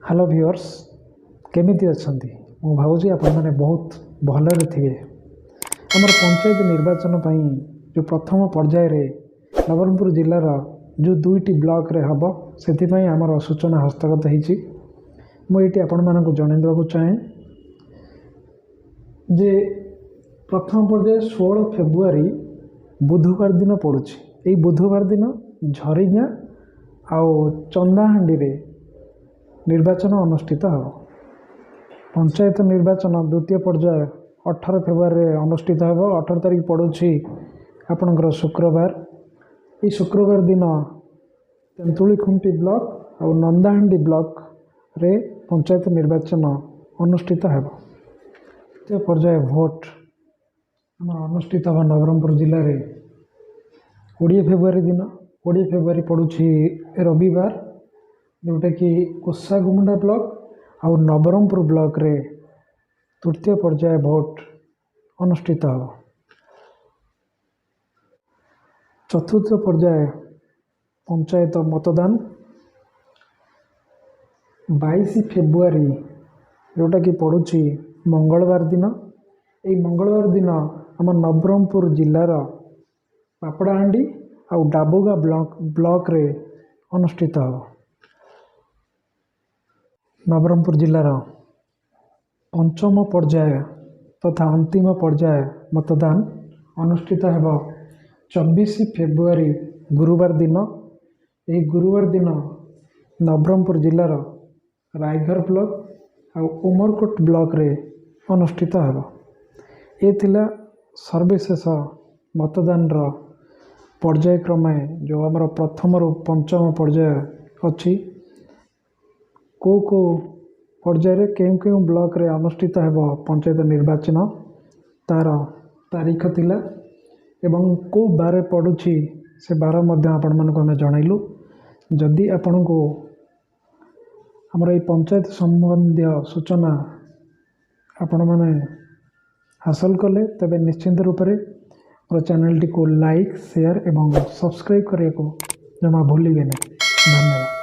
Hello viewers केमिति अछंती मु भावुची आपण माने बहुत भलरे थिबे। हमर पंचायत निर्वाचन पई जो प्रथम पर्याय रे नवरंगपुर जिल्लार जो दुईटी ब्लॉक रे हबो सेति पई हमर सूचना हस्तगत हिची। मु एटी आपण मानकु जणाइ देबाकु चाहे जे प्रथम पर्याय 16 फेब्रुआरी बुधवार दिन पड़ुछि। एई बुधवार दिन झरिगाँ आउ चंदाहांडी रे निर्वाचन अनुष्ठित हो। पंचायत निर्वाचन द्वितीय पर्याय 18 फेब्रुआरी अनुष्ठित हो। 18 तारिख पड़ुछि आपणकर शुक्रवार। ये शुक्रवार दिन तेंतुलीखुंटी ब्लॉक और नंदाहांडी ब्लॉक रे पंचायत निर्वाचन अनुष्ठित हो। द्वितीय पर्याय भोट आम अनुष्ठित हो नवरंगपुर जिले में 20 फेब्रुआरी दिन। 20 फेब्रुआरी पड़ुछि रविवार, जोटा कि कोसागुमुंडा ब्लॉक और नबरंगपुर ब्लॉक रे तृतीय पर्याय भोट अनुष्ठित हो। चतुर्थ पर्याय पंचायत मतदान 22 फेब्रुआरी, जोटा कि पड़ुछि मंगलवार दिन। यही मंगलवार दिन आम नबरंगपुर जिलार पापड़ाहांडी और डाबुगा ब्लॉक रे अनुष्ठित हो। नबरंगपुर जिलार पंचम पर्याय तथा अंतिम पर्याय मतदान अनुष्ठित हो 24 फेब्रुआरी गुरुवार दिन। यही गुरुवार दिन नबरंगपुर जिलार रायघर ब्लॉक और उमरकोट ब्लॉक रे अनुष्ठित हो। ये थिला सर्वशेष मतदान रो पर्याय क्रमे जो आमर प्रथम रु पंचम पर्याय अच्छी। को पर्याय केउ केउ ब्लॉक रे अनुष्ठित हो पंचायत निर्वाचन तार तारीख थिला एवं को बारे पड़ुछि से बार मध्य आपण मानक हमें जणाइलु। जदि आपण को हमर ए पंचायत संबंधी सूचना आपण माने हासिल कले तबे निश्चिंत रूप से मोर चैनल टी को लाइक शेयर एवं सब्सक्राइब करने को जमा भूलिबे नहीं। धन्यवाद।